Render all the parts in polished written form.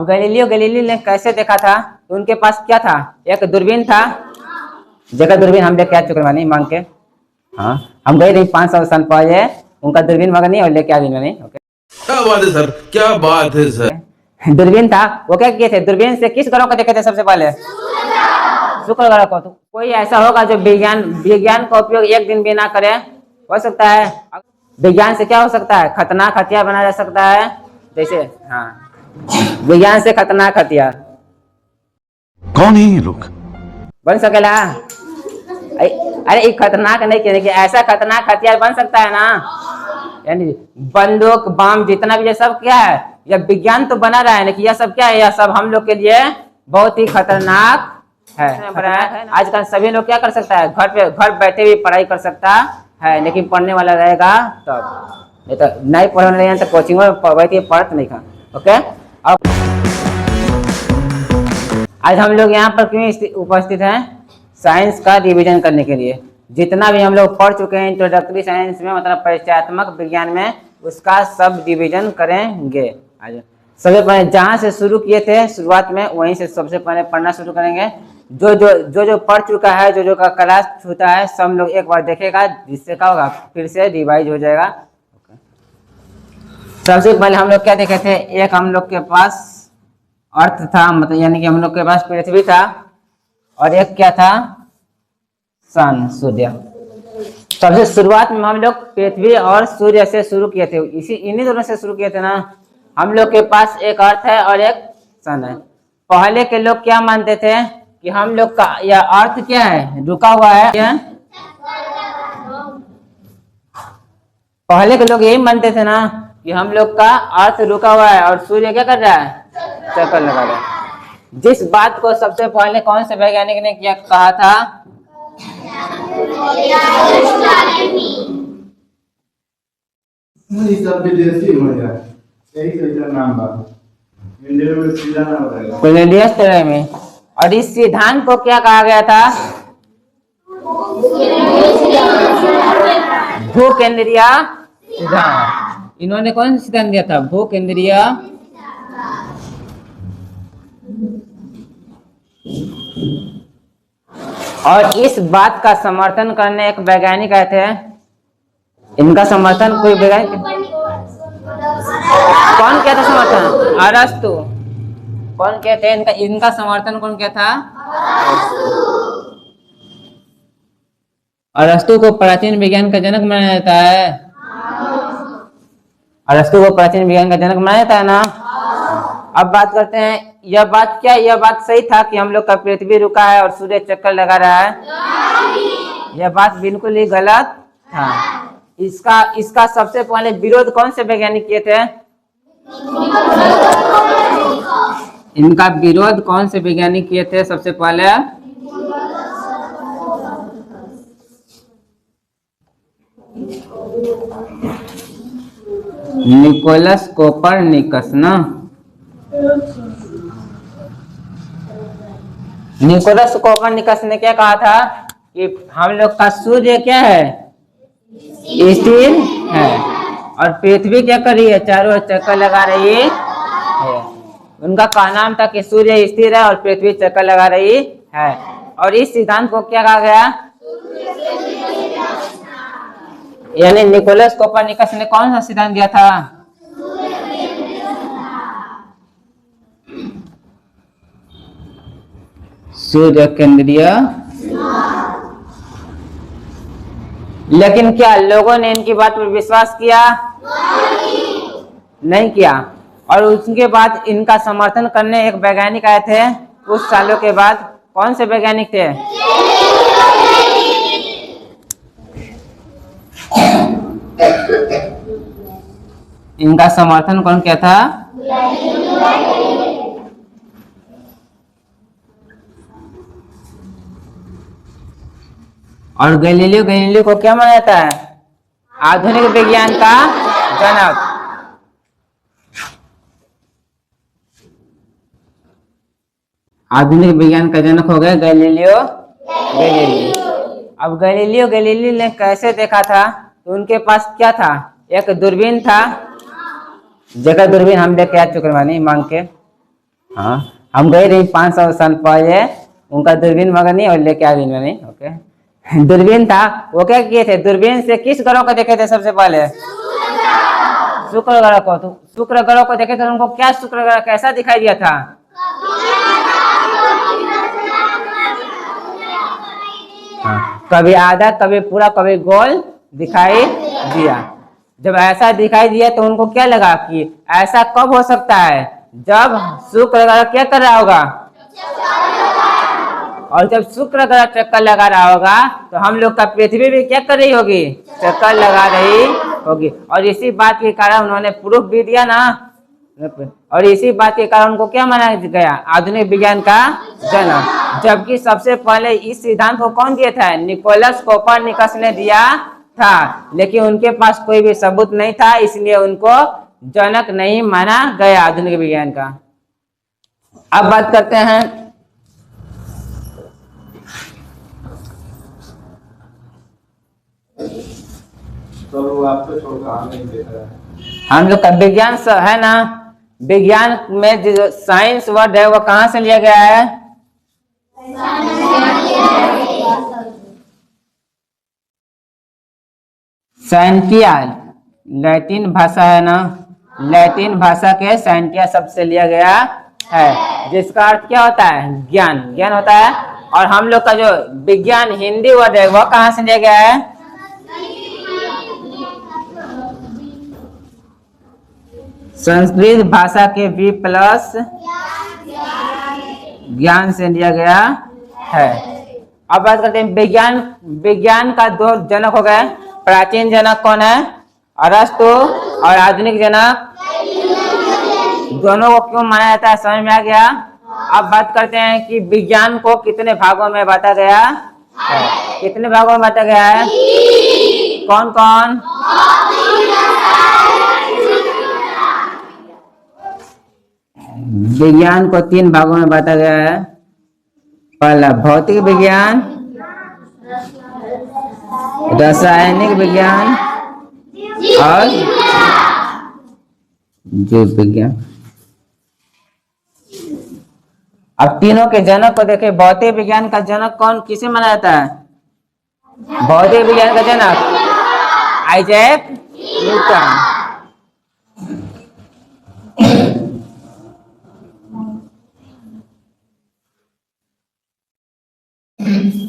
Galileo Galilei ने कैसे देखा था? तो उनके पास क्या था? एक दूरबीन था। जगह दूरबीन हम लेके आ चुके मानी मांग के। हाँ, हम गए थे 500 साल पहले, उनका दूरबीन मगर नहीं और लेके आ गए नहीं। ओके, क्या बात है सर, क्या बात है सर। दूरबीन था। वो क्या किए थे? दूरबीन से किस ग्रह को देखे थे सबसे पहले? शुक्र ग्रह को। तो कोई ऐसा होगा जो विज्ञान विज्ञान का उपयोग एक दिन भी ना करे? हो सकता है। विज्ञान से क्या हो सकता है? खतरनाक हथियार बनाया जा सकता है। जैसे हाँ, विज्ञान से खतरनाक हथियार कौन है ये लोग? बन सकेला। अरे ये खतरनाक नहीं कहने कि ऐसा खतरनाक हथियार बन सकता है ना। यानी बंदूक बम जितना भी ये सब क्या है? यह विज्ञान तो बना रहा है ना कि यह सब क्या है? यह सब हम लोग के लिए बहुत ही खतरनाक है। आजकल सभी लोग क्या कर सकता है? घर बैठे भी पढ़ाई कर सकता है, लेकिन पढ़ने वाला रहेगा तब। नहीं तो नहीं पढ़ने रहेगा तो कोचिंग में बैठे पढ़त नहीं खा। ओके, अब आज हम लोग यहाँ पर क्यों उपस्थित हैं? साइंस का रिवीजन करने के लिए। जितना भी हम लोग पढ़ चुके हैं इंट्रोडक्टरी साइंस में, मतलब परिचयात्मक विज्ञान में, उसका सब रिवीजन करेंगे आज। सबसे पहले जहाँ से शुरू किए थे शुरुआत में, वहीं से सबसे पहले पढ़ना शुरू करेंगे। जो पढ़ चुका है, जो का क्लास छूटा है, सब लोग एक बार देखेगा, जिससे क्या होगा फिर से रिवाइज हो जाएगा। सबसे पहले हम लोग क्या देखे थे? एक हम लोग के पास अर्थ था, मतलब यानी कि हम लोग के पास पृथ्वी था, और एक क्या था? सन, सूर्य। सबसे शुरुआत में हम लोग पृथ्वी और सूर्य से शुरू किए थे, इन्हीं दोनों से शुरू किए थे ना। हम लोग के पास एक अर्थ है और एक सन है। पहले के लोग क्या मानते थे कि हम लोग का यह अर्थ क्या है? रुका हुआ है। पहले के लोग यही मानते थे ना कि हम लोग का अर्थ रुका हुआ है और सूर्य क्या कर रहा है? चक्कर लगा रहा है। जिस बात को सबसे पहले कौन से वैज्ञानिक ने क्या कहा था? में। और इस सिद्धांत को क्या कहा गया था? भूकेंद्रीय सिद्धांत। इन्होंने कौन सा सिद्धांत दिया था? भूकेंद्रीय। और इस बात का समर्थन करने एक वैज्ञानिक आए थे। इनका समर्थन कोई वैज्ञानिक कौन किया था? समर्थन अरस्तु। कौन कहते हैं? इनका समर्थन कौन किया था? अरस्तु को प्राचीन विज्ञान का जनक माना जाता है। अरस्तु को प्राचीन विज्ञान का जनक माना जाता है ना। अब बात करते हैं, यह बात क्या? यह बात सही था कि हम लोग का पृथ्वी रुका है और सूर्य चक्कर लगा रहा है? यह बात बिल्कुल ही गलत था। इसका सबसे पहले विरोध कौन से वैज्ञानिक किए थे? इनका विरोध कौन से वैज्ञानिक किए थे सबसे पहले? निकोलस कोपरनिकस ना। निकोलस कोपरनिकस ने क्या कहा था कि हम लोग का सूर्य क्या है? स्थिर है, और पृथ्वी क्या कर रही है? चारों ओर चक्कर लगा रही है। उनका कहना था कि सूर्य स्थिर है और पृथ्वी चक्कर लगा रही है। और इस सिद्धांत को क्या कहा गया? यानी निकोलस कोपरनिकस ने कौन सा सिद्धांत दिया था? सूर्य केंद्रीय। लेकिन क्या लोगों ने इनकी बात पर विश्वास किया? नहीं किया। और उसके बाद इनका समर्थन करने एक वैज्ञानिक आए थे कुछ सालों के बाद। कौन से वैज्ञानिक थे? इनका समर्थन कौन किया था? और गैलीलियो को क्या माना जाता है? आधुनिक विज्ञान का जनक। आधुनिक विज्ञान का जनक हो गए गैलीलियो गैलीली। अब गैलीलियो गैलीली ने कैसे देखा था? तो उनके पास क्या था? एक दूरबीन था। जगह दूरबीन हम लेके आ चुके मानी मांग के। हाँ, हम गए रही 500 साल पहले, उनका दूरबीन मगर नहीं और लेके आ गई नहीं। ओके दूरबीन था, वो क्या किए थे, दूरबीन से किस ग्रह को देखे थे सबसे पहले? शुक्र ग्रह को। तो शुक्र ग्रह को देखे थे, उनको क्या शुक्र ग्रह कैसा दिखाई दिया था? हाँ, कभी आधा, कभी पूरा, कभी गोल दिखाई दिया। जब ऐसा दिखाई दिया तो उनको क्या लगा कि ऐसा कब हो सकता है, जब शुक्र ग्रह क्या कर रहा होगा, और जब शुक्र ग्रह चक्कर लगा रहा होगा तो हम लोग का पृथ्वी भी क्या कर रही होगी, चक्कर लगा रही होगी। और इसी बात के कारण उन्होंने प्रूफ भी दिया ना, और इसी बात के कारण उनको क्या माना गया, आधुनिक विज्ञान का जनक। जबकि सबसे पहले इस सिद्धांत को कौन दिया था, निकोलस कोपरनिकस ने दिया था, लेकिन उनके पास कोई भी सबूत नहीं था, इसलिए उनको जनक नहीं माना गया आधुनिक विज्ञान का। अब बात करते हैं तो वो आपको छोड़कर हमें नहीं देख रहा है। हम लोग का विज्ञान है ना, विज्ञान में जो साइंस वर्ड है वो कहाँ से लिया गया है? साइंटिया, लैटिन भाषा है ना, लैटिन भाषा के साइंटिया शब्द से लिया गया है, जिसका अर्थ क्या होता है, ज्ञान, ज्ञान होता है। और हम लोग का जो विज्ञान हिंदी वर्ड है वो कहाँ से लिया गया है? संस्कृत भाषा के वी प्लस ज्ञान से लिया गया है। अब बात करते हैं विज्ञान। विज्ञान का दो जनक हो गए, प्राचीन जनक कौन है, अरस्तु, और आधुनिक जनक, दोनों को क्यों माना जाता है समझ में आ गया। अब बात करते हैं कि विज्ञान को कितने भागों में बांटा गया है, कितने भागों में बांटा गया है, कौन कौन? विज्ञान को 3 भागों में बांटा गया है। पहला भौतिक विज्ञान, रासायनिक विज्ञान और जीव विज्ञान। अब तीनों के जनक को देखें, भौतिक विज्ञान का जनक कौन, किसे माना जाता है? भौतिक विज्ञान का जनक आइजैक न्यूटन।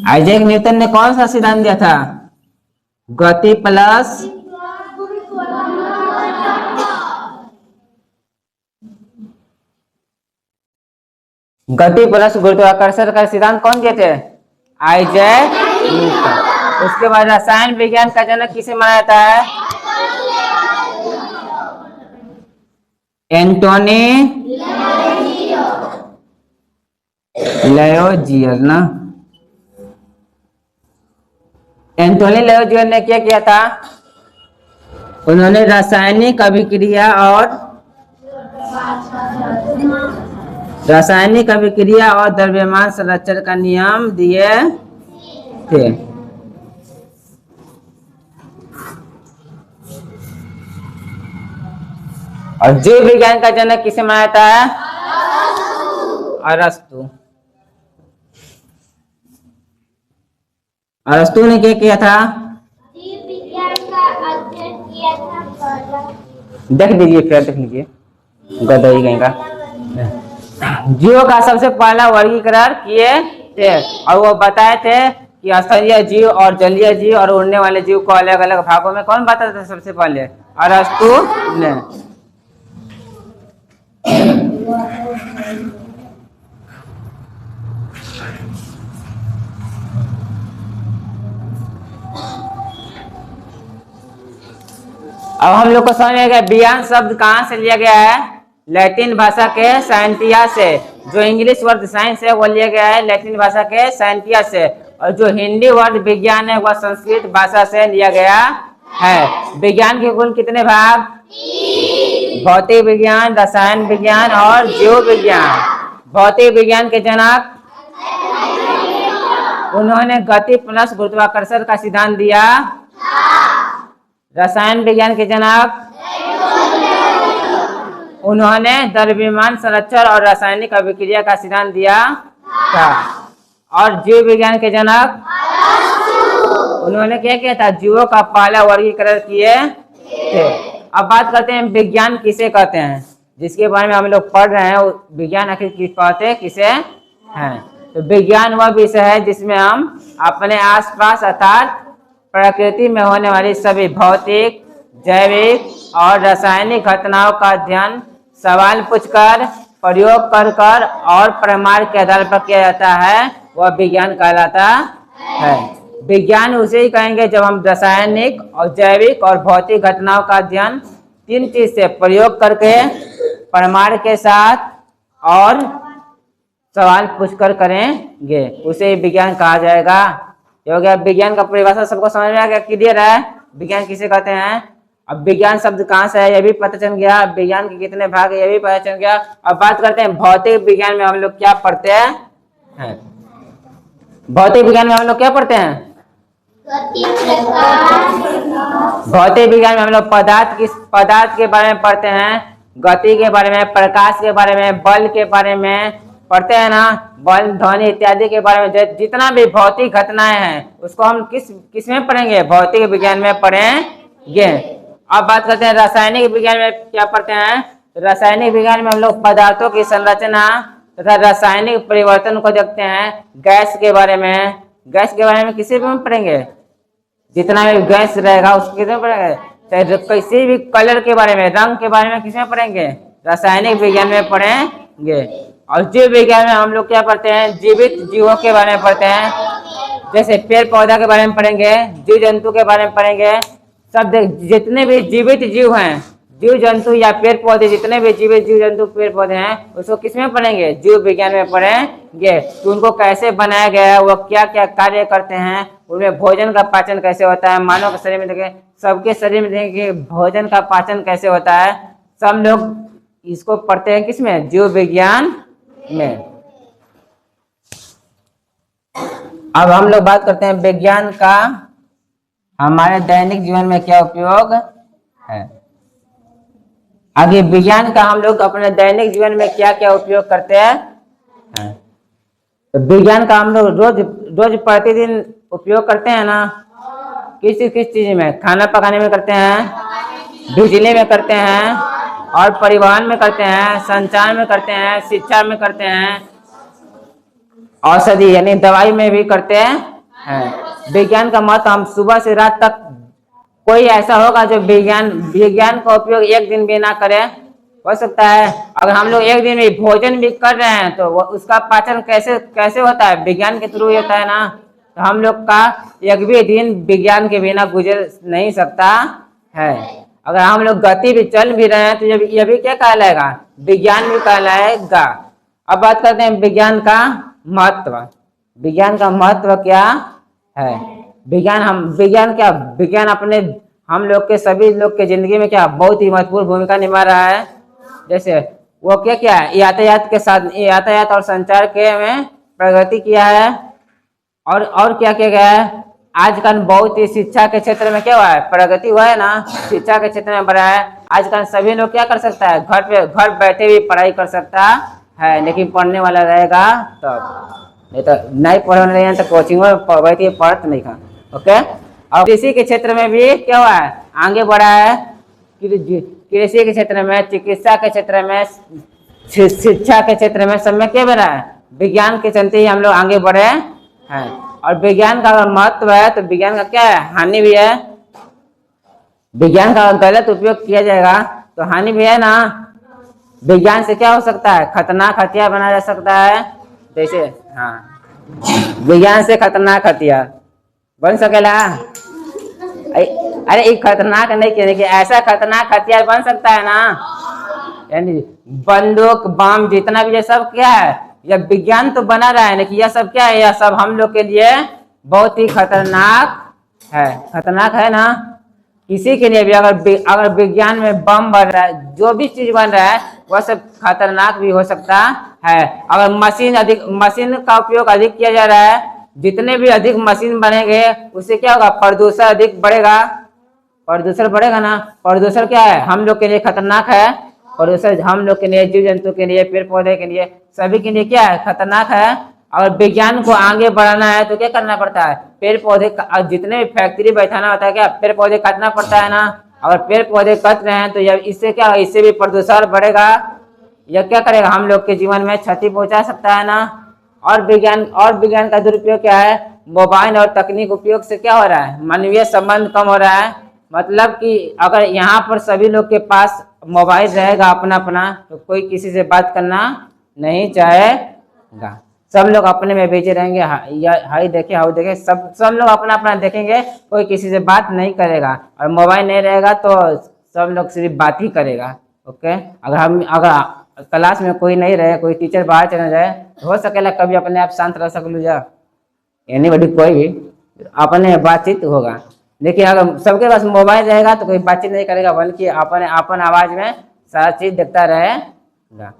आइजैक न्यूटन ने कौन सा सिद्धांत दिया था, गति प्लस गुरुत्वाकर्षण का सिद्धांत कौन दिए थे, आइजैक न्यूटन। उसके बाद रसायन विज्ञान का जनक किसे माना जाता है, एंटोनी लेओजियर ना। एंटोनी लेओजियर ने क्या किया था, उन्होंने रासायनिक अभिक्रिया और द्रव्यमान संरक्षण का नियम दिए थे। और जीव विज्ञान का जनक किसे माना जाता है, अरस्तु। अरस्तु ने क्या किया था, जीव विज्ञान का अध्ययन किया था। देख लीजिए, फिर देख लीजिए, गदई कहीं का। जीवों का सबसे पहला वर्गीकरण किए थे, और वो बताए थे कि स्थलीय जीव और जलीय जीव और उड़ने वाले जीव को अलग अलग भागों में कौन बताता था सबसे पहले, अरस्तु ने। अब हम लोग को समझ में आ गया विज्ञान शब्द कहाँ से लिया गया है, लैटिन भाषा के साइंटिया से। जो इंग्लिश वर्ड साइंस है वो लिया गया है लैटिन भाषा के साइंटिया से, और जो हिंदी वर्ड विज्ञान है वह संस्कृत भाषा से लिया गया है। विज्ञान के कुल कितने भाग, भौतिक विज्ञान, रसायन विज्ञान और जीव विज्ञान। भौतिक विज्ञान के जनक, उन्होंने गति प्लस गुरुत्वाकर्षण का सिद्धांत दिया। रसायन विज्ञान के जनक, उन्होंने द्रव्यमान संरक्षण और रासायनिक अभिक्रिया का सिद्धांत दिया था। और जीव विज्ञान के जनक उन्होंने क्या किया था? जीवों का पहला वर्गीकरण किए थे। अब बात करते हैं विज्ञान किसे कहते हैं, जिसके बारे में हम लोग पढ़ रहे हैं। विज्ञान आखिर कहते हैं किसे हैं? तो विज्ञान वह विषय है जिसमें हम अपने आसपास अर्थात प्रकृति में होने वाली सभी भौतिक, जैविक और रासायनिक घटनाओं का अध्ययन सवाल पूछकर, प्रयोग कर और प्रमाण के आधार पर किया जाता है, वह विज्ञान कहलाता है। विज्ञान उसे ही कहेंगे जब हम रासायनिक और जैविक और भौतिक घटनाओं का अध्ययन तीन चीज से प्रयोग करके, प्रमाण के साथ और सवाल पूछकर करेंगे, उसे विज्ञान कहा जाएगा। ये हो गया विज्ञान का परिभाषा। सबको समझ में आ गया? क्लियर है विज्ञान किसे कहते हैं? अब विज्ञान शब्द कहाँ से है ये भी पता चल गया, विज्ञान के कितने भाग है ये भी पता चल गया। अब बात करते हैं भौतिक विज्ञान में हम लोग क्या पढ़ते हैं। भौतिक विज्ञान में हम लोग क्या पढ़ते हैं? भौतिक विज्ञान में हम लोग पदार्थ के बारे में पढ़ते हैं, गति के बारे में, प्रकाश के बारे में, बल के बारे में पढ़ते हैं ना, बल, ध्वनि इत्यादि के बारे में। जितना भी भौतिक घटनाएं हैं उसको हम किस में पढ़ेंगे? भौतिक विज्ञान में पढ़ेंगे। अब बात करते हैं रासायनिक विज्ञान में क्या पढ़ते हैं। रासायनिक विज्ञान में हम लोग पदार्थों की संरचना तथा रासायनिक परिवर्तन को देखते हैं। गैस के बारे में किसी भी में पढ़ेंगे, जितना भी गैस रहेगा उसको किसी में पढ़ेंगे। चाहे किसी भी कलर के बारे में, रंग के बारे में किसमें पढ़ेंगे? रासायनिक विज्ञान में पढ़ेंगे। और जीव विज्ञान में हम लोग क्या पढ़ते हैं? जीवित जीवों के बारे में पढ़ते हैं। जैसे पेड़ पौधा के बारे में पढ़ेंगे, जीव जंतु के बारे में पढ़ेंगे। सब जितने भी जीवित जीव हैं, जीव जंतु या पेड़ पौधे, जितने भी जीवित जीव जंतु पेड़ पौधे हैं, उसको किसमें पढ़ेंगे? जीव विज्ञान में पढ़ेंगे। तो उनको कैसे बनाया गया है, वो क्या क्या कार्य करते हैं, उनमें भोजन का पाचन कैसे होता है, मानव के शरीर में देखें, सबके शरीर में देखें भोजन का पाचन कैसे होता है, सब लोग इसको पढ़ते हैं किसमें? जीव विज्ञान में। अब हम लोग बात करते हैं विज्ञान का हमारे दैनिक जीवन में क्या उपयोग है। आगे विज्ञान का हम लोग अपने दैनिक जीवन में क्या क्या उपयोग करते हैं। तो विज्ञान का हम लोग रोज प्रतिदिन उपयोग करते हैं ना। किस चीज में? खाना पकाने में करते हैं, बिजली में करते हैं, और परिवहन में करते हैं, संचार में करते हैं, शिक्षा में करते हैं, औषधि यानी दवाई में भी करते हैं। विज्ञान का महत्व हम सुबह से रात तक, कोई ऐसा होगा जो विज्ञान का उपयोग एक दिन भी ना करे? हो सकता है। अगर हम लोग एक दिन भी भोजन भी कर रहे हैं तो उसका पाचन कैसे होता है? विज्ञान के थ्रू होता है ना। तो हम लोग का एक भी दिन विज्ञान के बिना गुजर नहीं सकता है। अगर हम लोग गति भी चल भी रहे हैं तो ये भी क्या कहलाएगा? विज्ञान भी कहलाएगा। अब बात करते हैं विज्ञान का महत्व। विज्ञान का महत्व क्या है? विज्ञान अपने हम लोग के सभी लोग के जिंदगी में क्या बहुत ही महत्वपूर्ण भूमिका निभा रहा है। जैसे वो क्या है? यातायात और संचार के में प्रगति किया है। और क्या किया गया है? आजकल बहुत ही शिक्षा के क्षेत्र में क्या हुआ है? प्रगति हुआ है ना। शिक्षा के क्षेत्र में बढ़ा है। आजकल सभी लोग क्या कर सकता है? घर बैठे भी पढ़ाई कर सकता है, लेकिन पढ़ने वाला रहेगा तब। नहीं तो नहीं पढ़ने रहे तो कोचिंग में बैठिए पढ़ नहीं खा। ओके। और कृषि के क्षेत्र में भी क्या हुआ है? आगे बढ़ा है। कृषि के क्षेत्र में, चिकित्सा के क्षेत्र में, शिक्षा के क्षेत्र में, सब में क्या बढ़ा है? विज्ञान के चलते ही हम लोग आगे बढ़े हैं। और विज्ञान का अगर महत्व है तो विज्ञान का क्या है? हानि भी है। विज्ञान का गलत उपयोग किया जाएगा तो हानि भी है ना। विज्ञान से क्या हो सकता है? खतरनाक हथियार बनाया जा सकता है। जैसे विज्ञान से खतरनाक हथियार बन सकेला। अरे एक खतरनाक नहीं कहने कि ऐसा खतरनाक हथियार बन सकता है ना। यानी बंदूक, बम, जितना भी ये सब क्या है? यह विज्ञान तो बना रहा है, लेकिन यह सब क्या है? यह सब हम लोग के लिए बहुत ही खतरनाक है। खतरनाक है ना। किसी के लिए भी अगर विज्ञान में बम बन रहा है, जो भी चीज बन रहा है वह सब खतरनाक भी हो सकता है। अगर मशीन का उपयोग अधिक किया जा रहा है, जितने भी अधिक मशीन बनेंगे उससे क्या होगा? प्रदूषण अधिक बढ़ेगा। प्रदूषण बढ़ेगा ना। प्रदूषण क्या है? हम लोग के लिए खतरनाक है। प्रदूषण हम लोग के लिए, जीव जंतु के लिए, पेड़ पौधे के लिए, सभी के लिए क्या है, खतरनाक है। और विज्ञान को आगे बढ़ाना है तो क्या करना पड़ता है, पेड़ पौधे जितने भी फैक्ट्री बैठाना होता है, क्या पेड़ पौधे काटना पड़ता है ना। अगर पेड़ पौधे कट रहे हैं तो इससे क्या, इससे भी प्रदूषण बढ़ेगा। यह क्या करेगा, हम लोग के जीवन में क्षति पहुंचा सकता है ना। और विज्ञान का दुरुपयोग क्या है, मोबाइल और तकनीक उपयोग से क्या हो रहा है, मानवीय संबंध कम हो रहा है। मतलब कि अगर यहाँ पर सभी लोग के पास मोबाइल रहेगा अपना अपना, तो कोई किसी से बात करना नहीं चाहेगा। सब लोग अपने में बिजी रहेंगे, हाई देखे हाउ देखे, सब लोग अपना अपना देखेंगे, कोई किसी से बात नहीं करेगा। और मोबाइल नहीं रहेगा तो सब लोग सिर्फ बात ही करेगा। ओके, अगर क्लास में कोई नहीं रहे, कोई टीचर बाहर चले जाए, हो सकेला कभी अपने आप शांत रह सकलू जा, एनीबॉडी कोई भी अपने बातचीत होगा। लेकिन अगर सबके पास मोबाइल रहेगा तो कोई बातचीत नहीं करेगा, बल्कि अपन आवाज में सारा चीज देखता रहेगा।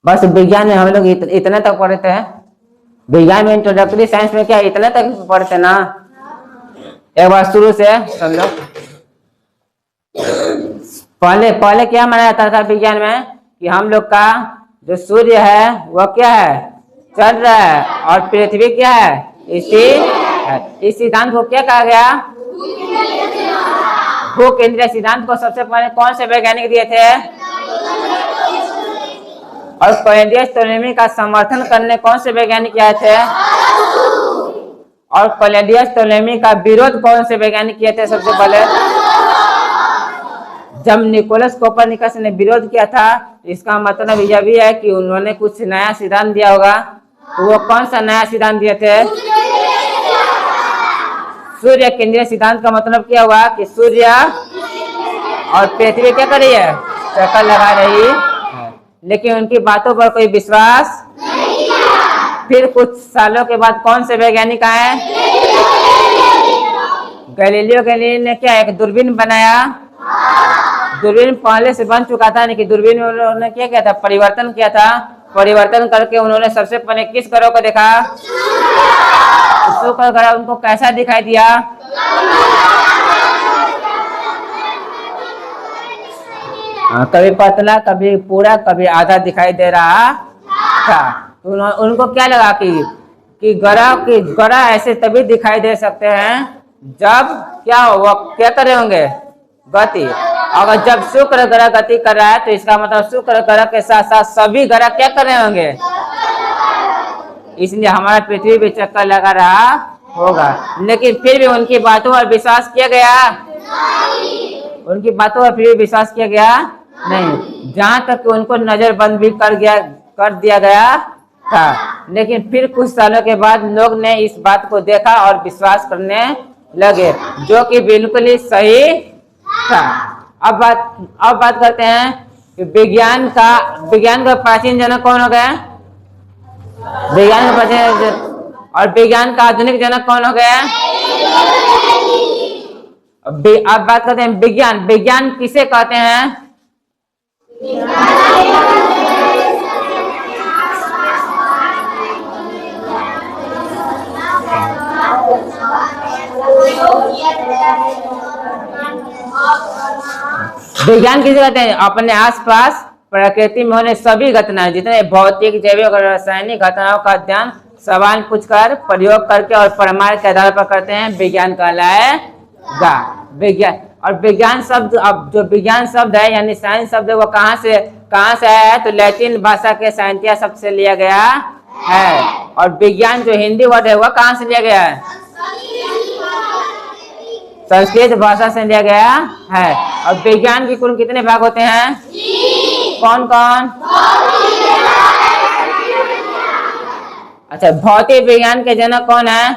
बस विज्ञान में हम लोग इतने तक पढ़ते हैं। विज्ञान में इंट्रोडक्टरी साइंस में क्या इतने तक पढ़ते ना। एक बार शुरू से सब लोग पहले क्या माना जाता था विज्ञान में, कि हम लोग का जो सूर्य है वह क्या है, चल रहा है, और पृथ्वी क्या है, स्थिर है। इस सिद्धांत को क्या कहा गया, भू केंद्रीय सिद्धांत को सबसे पहले कौन से वैज्ञानिक दिए थे। और कैलेंडियस टोलेमी का समर्थन करने कौन से वैज्ञानिक आए थे। और कैलेंडियस टोलेमी का विरोध कौन से वैज्ञानिक किए थे सबसे पहले। जब निकोलस कोपरनिकस ने विरोध किया था, इसका मतलब यह भी है कि उन्होंने कुछ नया सिद्धांत दिया होगा। तो वो कौन सा नया सिद्धांत दिए थे, सूर्य केंद्रीय सिद्धांत का मतलब क्या हुआ कि सूर्य और पृथ्वी क्या कर रही है, चक्कर लगा रही है। लेकिन उनकी बातों पर कोई विश्वास नहीं था। फिर कुछ सालों के बाद कौन से वैज्ञानिक आए, गैलीलियो गैलीली ने क्या एक दूरबीन बनाया। दूरबीन पहले से बन चुका था, लेकिन दूरबीन में उन्होंने क्या किया था, परिवर्तन किया था। परिवर्तन करके उन्होंने सबसे पहले किस ग्रह को देखा, शुक्र ग्रह। उनको कैसा दिखाई दिया, कभी पतला, कभी पूरा, कभी आधा दिखाई दे रहा था। तो उनको क्या लगा कि ग्रह ऐसे तभी दिखाई दे सकते हैं जब क्या वो क्या कर रहे होंगे, गति। अगर जब शुक्र ग्रह गति कर रहा है तो इसका मतलब शुक्र ग्रह के साथ साथ सभी ग्रह क्या कर रहे होंगे, इसलिए हमारा पृथ्वी भी चक्कर लगा रहा होगा। लेकिन फिर भी उनकी बातों पर विश्वास किया गया, उनकी बातों पर फिर भी विश्वास किया गया नहीं, जहां तक कि उनको नजरबंद भी कर दिया गया था। लेकिन फिर कुछ सालों के बाद लोग ने इस बात को देखा और विश्वास करने लगे, जो कि बिल्कुल ही सही था। अब बात करते हैं कि विज्ञान का प्राचीन जनक कौन हो गया, विज्ञान का प्राचीन, और विज्ञान का आधुनिक जनक कौन हो गया। अब बात करते हैं विज्ञान किसे कहते हैं। विज्ञान किसे कहते हैं, अपने आसपास प्रकृति में होने सभी घटनाएं, जितने भौतिक, जैविक और रासायनिक घटनाओं का अध्ययन सवाल पूछकर, प्रयोग करके और प्रमाण के आधार पर करते हैं, विज्ञान कहलाएगा। विज्ञान और विज्ञान शब्द, अब जो विज्ञान शब्द है यानी साइंस शब्द है, वो कहाँ से आया है, तो लैटिन भाषा के साइंटिया शब्द से लिया गया है। और विज्ञान जो हिंदी वर्ड है वह कहाँ से लिया गया है, संस्कृत भाषा से लिया गया है। और विज्ञान के कुल कितने भाग होते हैं, कौन कौन। अच्छा, भौतिक विज्ञान के जनक कौन है,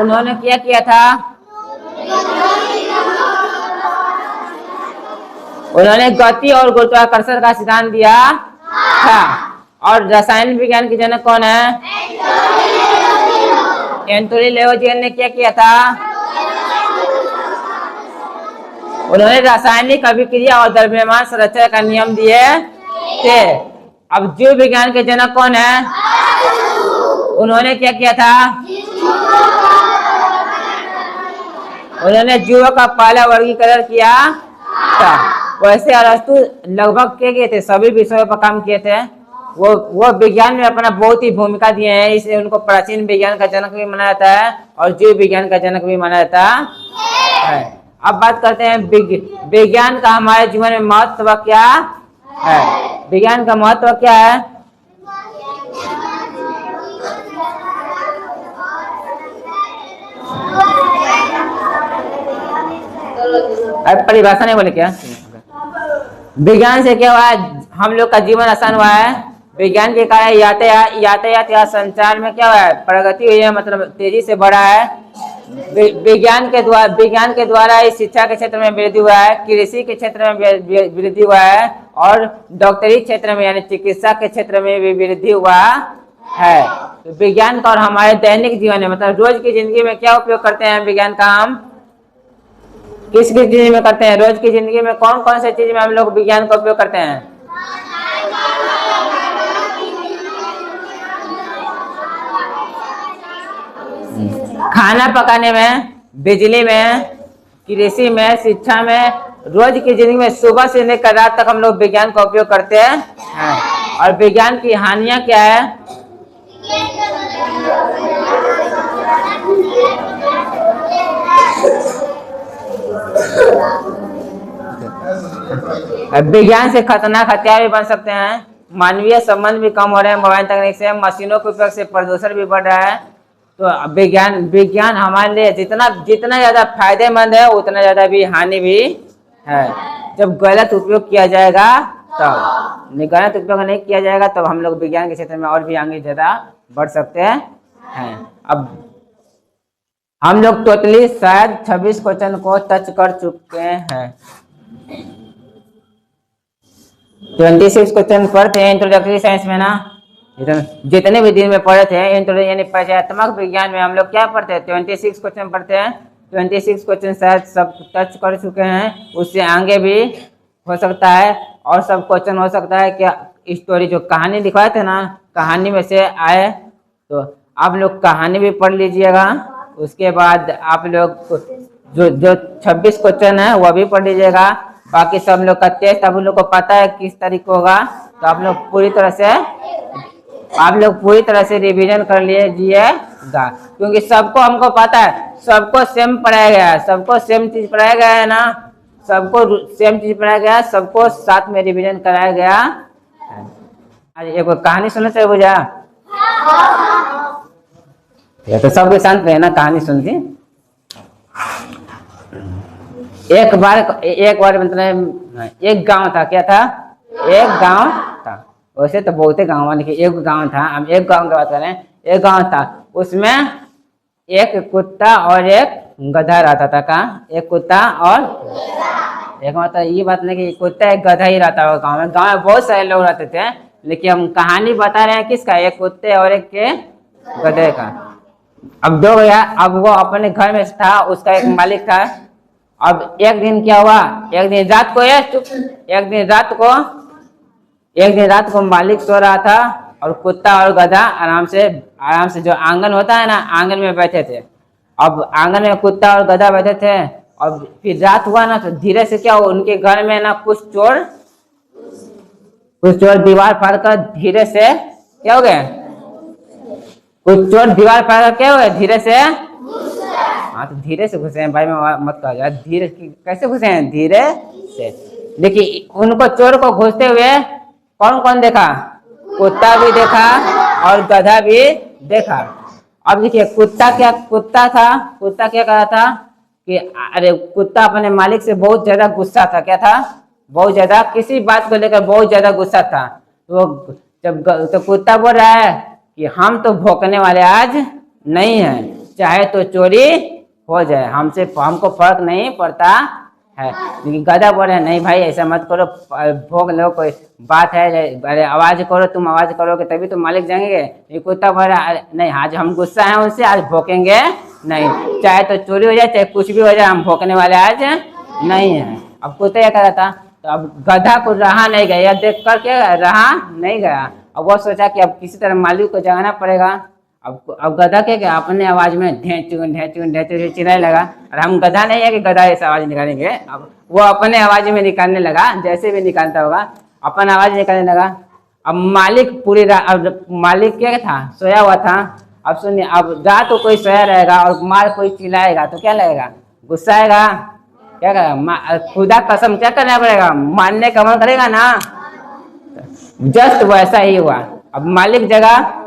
उन्होंने क्या किया था, उन्होंने गति और गुरुत्वाकर्षण का सिद्धांत दिया था। और रसायन विज्ञान के जनक कौन है, एंथोनी लेवोजियन ने क्या किया था, उन्होंने रासायनिक अभिक्रिया और द्रव्यमान संरचना का नियम दिए थे। अब जीव विज्ञान के जनक कौन है, उन्होंने क्या किया था, उन्होंने जीवों का पहला वर्गीकरण किया था। वैसे अरस्तु लगभग क्या किए थे, सभी विषयों पर काम किए थे। वो विज्ञान में अपना बहुत ही भूमिका दिए हैं, इसलिए उनको प्राचीन विज्ञान का जनक भी माना जाता है और जीव विज्ञान का जनक भी माना जाता है। अब बात करते हैं विज्ञान का हमारे जीवन में महत्व क्या है। विज्ञान का महत्व क्या है? अब परिभाषा नहीं बोले क्या? विज्ञान से क्या हुआ है, हम लोग का जीवन आसान हुआ है। विज्ञान के कारण यातायात या संचार में क्या हुआ है, प्रगति हुई है, मतलब तेजी से बढ़ा है। विज्ञान के द्वारा इस शिक्षा के क्षेत्र में वृद्धि हुआ है, कृषि के क्षेत्र में वृद्धि हुआ है और डॉक्टरी क्षेत्र में यानी चिकित्सा के क्षेत्र में भी वृद्धि हुआ है। तो विज्ञान का और हमारे दैनिक जीवन में मतलब रोज की जिंदगी में क्या उपयोग करते हैं विज्ञान का? हम किस चीज में करते हैं? रोज की जिंदगी में कौन कौन से चीज में हम लोग विज्ञान का उपयोग करते हैं? खाना पकाने में, बिजली में, कृषि में, शिक्षा में, रोज की जिंदगी में सुबह से लेकर रात तक हम लोग विज्ञान का उपयोग करते हैं। और विज्ञान की हानियां क्या है? विज्ञान से खतरनाक हथियार भी बन सकते हैं, मानवीय संबंध भी कम हो रहे हैं मोबाइल तकनीक से, मशीनों के उपयोग से प्रदूषण भी बढ़ रहा है। तो विज्ञान हमारे लिए जितना ज्यादा फायदेमंद है उतना ज्यादा भी हानि भी है। जब गलत उपयोग किया जाएगा तब, गलत उपयोग नहीं किया जाएगा तब हम लोग विज्ञान के क्षेत्र में और भी आगे ज्यादा बढ़ सकते हैं। अब हम लोग टोटली शायद 26 क्वेश्चन को टच कर चुके हैं। 26 क्वेश्चन पढ़ते हैं इंट्रोडक्टरी साइंस में ना, जितने भी दिन में पढ़े थे यानी परिचयात्मक विज्ञान में हम लोग क्या पढ़ते हैं? 26 क्वेश्चन पढ़ते हैं। 26 क्वेश्चन शायद सब टच कर चुके हैं, उससे आगे भी हो सकता है और सब क्वेश्चन हो सकता है। क्या स्टोरी जो कहानी दिखवाए थे ना, कहानी में से आए तो आप लोग कहानी भी पढ़ लीजिएगा। उसके बाद आप लोग जो 26 क्वेश्चन है वह भी पढ़ लीजिएगा। बाकी सब लोग का टेस्ट आप लोग को पता है किस तारीख को होगा, तो आप लोग पूरी तरह से रिवीजन कर लीजिएगा, क्योंकि सबको हमको पता है, सबको सेम पढ़ाया गया है, सबको सेम चीज पढ़ाया गया है ना, सबको सेम चीज पढ़ाया गया है, सबको साथ में रिवीजन कराया गया। आज एक कहानी सुनना चाहिए बुझा, तो सबके शांत रहे ना, कहानी सुनती। एक बार मतलब एक गांव था। क्या था? एक गांव था। वैसे तो बहुत ही गाँव, लेकिन एक गांव था। हम एक गांव की बात कर रहे हैं। एक गांव था, उसमें एक कुत्ता और एक गधा रहता था। कहाँ? एक कुत्ता और एक, मतलब ये बात नहीं कि कुत्ता एक गधा ही रहता होगा गाँव में। गाँव में बहुत सारे लोग रहते थे, लेकिन हम कहानी बता रहे हैं किसका? एक कुत्ते और एक के गधे का। अब दो भैया, अब वो अपने घर में था, उसका एक मालिक था। अब एक दिन क्या हुआ, एक दिन रात को मालिक सो रहा था और कुत्ता और गधा आराम से जो आंगन होता है ना, आंगन में बैठे थे। अब आंगन में कुत्ता और गधा बैठे थे और फिर रात हुआ ना, तो धीरे से क्या हुआ, उनके घर में ना कुछ चोर दीवार फाड़कर धीरे से क्या हो गए, कुछ चोर दीवार फाड़कर क्या हुए, धीरे से, हाँ तो धीरे से घुसे हैं भाई, मैं मत कहा जाए धीरे, कैसे घुसे हैं? धीरे से। देखिए उनको चोर को घुसते हुए कौन कौन देखा? कुत्ता भी देखा और गधा भी देखा। अब देखिए कुत्ता क्या कर रहा था कि अरे कुत्ता अपने मालिक से बहुत ज्यादा गुस्सा था। क्या था? बहुत ज्यादा, किसी बात को लेकर बहुत ज्यादा गुस्सा था। तो कुत्ता बोल रहा है कि हम तो भौंकने वाले आज नहीं हैं, चाहे तो चोरी हो जाए, हमको फर्क नहीं पड़ता है। लेकिन गधा बोल रहे हैं नहीं भाई ऐसा मत करो, भोग लो, कोई बात है, अरे आवाज करो, तुम आवाज करोगे तभी तो मालिक जाएंगे। ये कुत्ता बोल रहा है नहीं, आज हम गुस्सा है उनसे, आज भोंकेंगे नहीं, चाहे तो चोरी हो जाए चाहे कुछ भी हो जाए, हम भोंकने वाले आज नहीं है। अब कुत्ता क्या कर रहा था, तो अब गधा को रहा नहीं गया, देख कर के रहा नहीं गया। अब वो सोचा कि अब किसी तरह मालिक को जगाना पड़ेगा। अब गधा क्या अपने आवाज में ढेंचून ढेंचून ढेंचून चिल्लाने लगा। और हम गधा नहीं है कि गधा ऐसा आवाज निकालेंगे। अब वो अपने आवाज में निकालने लगा, जैसे भी निकालता होगा अपन आवाज निकालने लगा। अब मालिक पूरी रात, अब मालिक क्या था, सोया हुआ था। अब सुनिए, अब रात को कोई सोया रहेगा और मार कोई चिल्लाएगा तो क्या लगेगा, गुस्सा आएगा, क्या करेगा, खुदा कसम क्या करना पड़ेगा, मानने का मन करेगा ना। जस्ट वैसा ही हुआ। अब मालिक जगह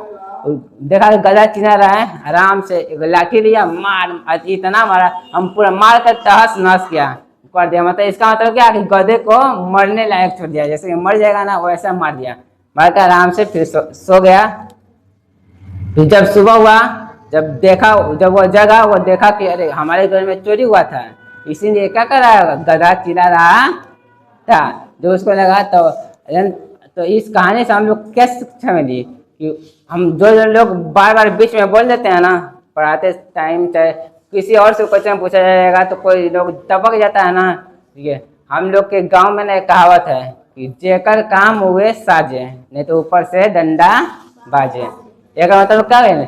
देखा गधा चिल्ला रहा है, आराम से एक लाठी लिया, मार, इतना मारा, हम पूरा मार कर तहस नहस किया कर दिया। मतलब इसका मतलब क्या कि गधे को मरने लायक छोड़ दिया, जैसे कि मर जाएगा ना वैसा मार दिया। मार कर आराम से फिर सो गया। फिर जब सुबह हुआ, जब वो जगा, वो देखा कि अरे हमारे घर में चोरी हुआ था, इसीलिए क्या कर रहा है, गधा चिल्ला रहा था। जो उसको लगा तो इस कहानी से हम लोग क्या शिक्षा मिली कि हम जो लोग बार बार बीच में बोल देते हैं ना, पढ़ाते टाइम चाहे किसी और से क्वेश्चन पूछा जाएगा तो कोई लोग टपक जाता है ना। ठीक है, हम लोग के गांव में ना एक कहावत है कि जेकर काम हुए साजे, नहीं तो ऊपर से डंडा बाजे। एक मतलब क्या है,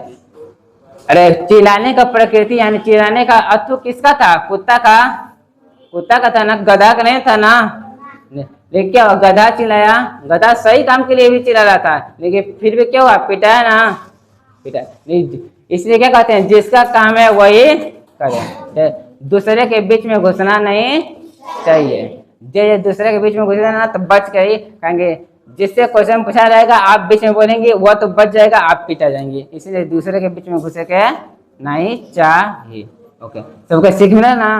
अरे चिल्लाने का प्रकृति यानी चिल्लाने का अर्थु किसका था, कुत्ता का था ना, गधा का नहीं था ना। लेकिन क्या गधा चिल्लाया, गधा सही काम के लिए भी चिल्ला रहा था, लेकिन फिर भी क्या हुआ, पिटाया ना, पिटा। इसलिए क्या कहते हैं, जिसका काम है वही करे, दूसरे के बीच में घुसना नहीं चाहिए। जो दूसरे के बीच में घुसना ना तो बच कर ही कहेंगे, जिससे क्वेश्चन पूछा रहेगा आप बीच में बोलेंगे वो तो बच जाएगा, आप पिटा जाएंगे। इसलिए दूसरे के बीच में घुसे के नहीं चाहिए। ओके, सबको सीख मिला ना।